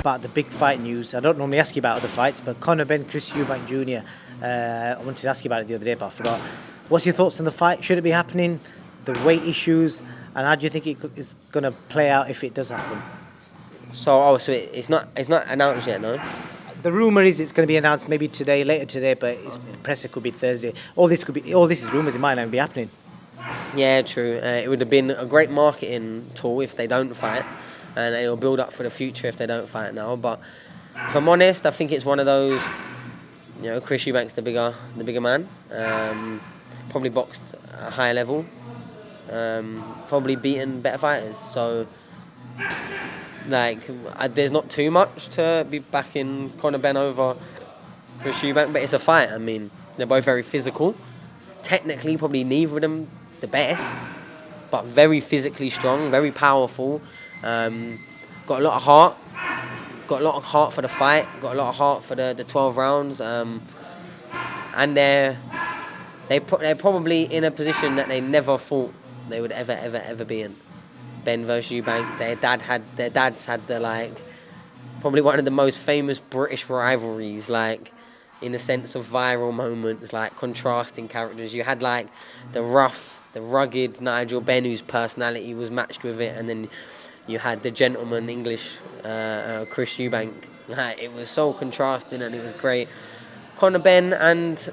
about the big fight news. I don't normally ask you about other fights, but Conor Benn, Chris Eubank Jr. I wanted to ask you about it the other day, but I forgot. What's your thoughts on the fight? Should it be happening? The weight issues, and how do you think it's going to play out if it does happen? So it's not announced yet, no? The rumour is it's going to be announced maybe today, later today, but it's press it could be Thursday. All this is rumours. It might not be happening. Yeah, true. It would have been a great marketing tool if they don't fight, and it will build up for the future if they don't fight now. But if I'm honest, I think it's one of those. You know, Chris Eubank's the bigger man. Probably boxed at a higher level. Probably beaten better fighters. So, there's not too much to be backing Conor Benn over Chris Eubank, but it's a fight. I mean, they're both very physical. Technically, probably neither of them the best, but very physically strong, very powerful. Got a lot of heart. Got a lot of heart for the fight. Got a lot of heart for the 12 rounds. And they're probably in a position that they never thought they would ever be in. Benn versus Eubank. Their dads had probably one of the most famous British rivalries, in the sense of viral moments, contrasting characters. You had the rough, the rugged Nigel Benn, whose personality was matched with it, and then you had the gentleman English Chris Eubank. It was so contrasting and it was great. Conor Benn and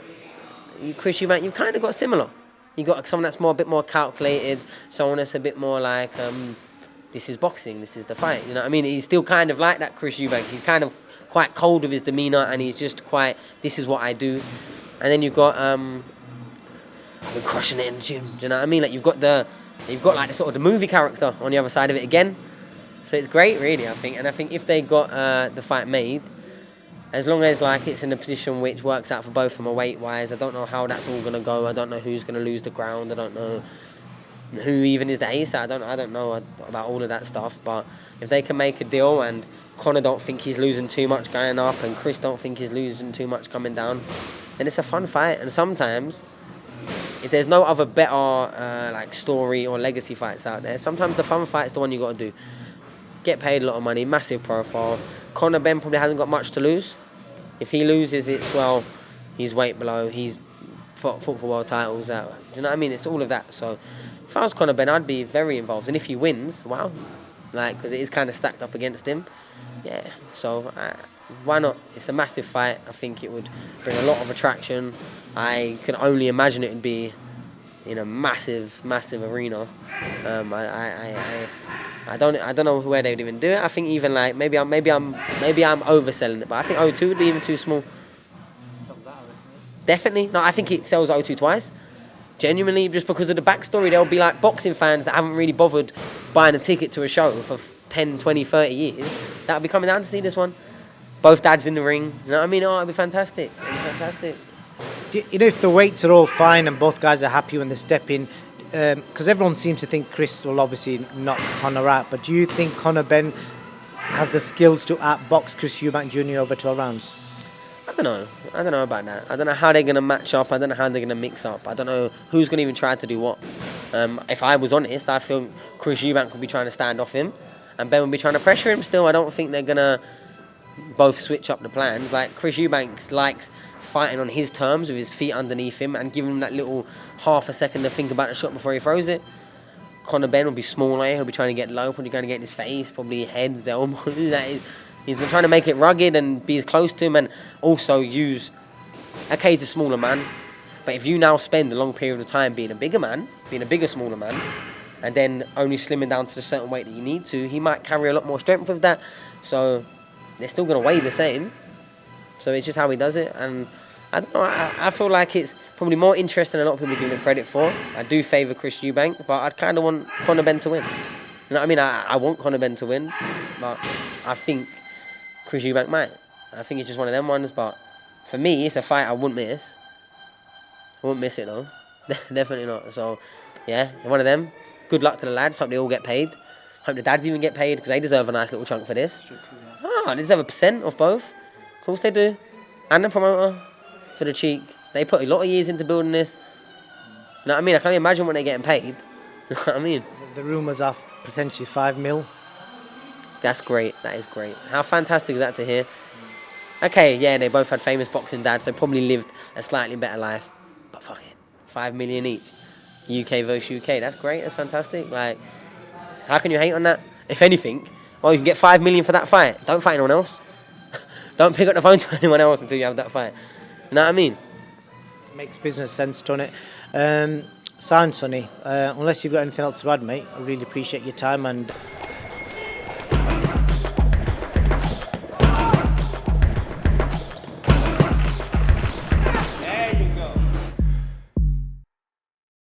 Chris Eubank, you've kind of got similar. You got someone that's a bit more calculated, someone that's a bit more this is boxing, this is the fight. You know what I mean? He's still kind of like that, Chris Eubank. He's kind of quite cold with his demeanour, and he's just quite, this is what I do. And then you've got, I've been crushing it in the gym. Do you know what I mean? You've got the sort of the movie character on the other side of it again. So it's great, really, I think. And I think if they got the fight made, as long as it's in a position which works out for both of them weight-wise, I don't know how that's all going to go. I don't know who's going to lose the ground. I don't know who even is the ace. I don't know about all of that stuff. But if they can make a deal and Conor don't think he's losing too much going up and Chris don't think he's losing too much coming down, then it's a fun fight. And sometimes, if there's no other better story or legacy fights out there, sometimes the fun fight's the one you got to do. Get paid a lot of money, massive profile. Conor Benn probably hasn't got much to lose. If he loses, he's weight below. He's fought for world titles. Do you know what I mean? It's all of that. So if I was Conor Benn, I'd be very involved. And if he wins, wow, because it is kind of stacked up against him. Yeah. So why not? It's a massive fight. I think it would bring a lot of attraction. I can only imagine it would be in a massive arena. I don't know where they would even do it. I think even maybe I'm overselling it, but I think O2 would be even too small. Definitely. No, I think it sells O2 twice. Genuinely, just because of the backstory, there'll be boxing fans that haven't really bothered buying a ticket to a show for 10, 20, 30 years that'll be coming down to see this one. Both dads in the ring. You know what I mean? Oh, it'd be fantastic. You know, if the weights are all fine and both guys are happy when they step in, because everyone seems to think Chris will obviously knock Conor out, but do you think Conor Benn has the skills to outbox Chris Eubank Jr. over 12 rounds? I don't know about that. I don't know how they're going to match up. I don't know how they're going to mix up. I don't know who's going to even try to do what. If I was honest, I feel Chris Eubank would be trying to stand off him and Benn would be trying to pressure him still. I don't think they're going to both switch up the plans. Chris Eubank likes fighting on his terms with his feet underneath him and giving him that little half a second to think about the shot before he throws it. Conor Benn will be smaller. He'll be trying to get low, probably trying to get in his face, probably head, his elbow. He's been trying to make it rugged and be as close to him and also use... Okay, he's a smaller man, but if you now spend a long period of time being a bigger smaller man, and then only slimming down to the certain weight that you need to, he might carry a lot more strength with that. So they're still going to weigh the same. So it's just how he does it. And I don't know, I feel like it's probably more interesting than a lot of people give him credit for. I do favour Chris Eubank, but I'd kind of want Conor Benn to win. You know what I mean? I want Conor Benn to win, but I think Chris Eubank might. I think it's just one of them ones, but for me, it's a fight I wouldn't miss. I wouldn't miss it, though. Definitely not. So, yeah, one of them. Good luck to the lads. Hope they all get paid. Hope the dads even get paid, because they deserve a nice little chunk for this. They deserve a % of both. Of course they do. And the promoter, for the cheek. They put a lot of years into building this. You know what I mean? I can't imagine when they're getting paid. You know what I mean? The rumours are potentially 5 mil. That's great. That is great. How fantastic is that to hear? Okay, yeah, they both had famous boxing dads, so probably lived a slightly better life. But fuck it, 5 million each. UK versus UK. That's great. That's fantastic. Like, how can you hate on that? If anything, well, you can get 5 million for that fight. Don't fight anyone else. Don't pick up the phone to anyone else until you have that fight. You know what I mean? Makes business sense, doesn't it? Sounds funny. Unless you've got anything else to add, mate, I really appreciate your time and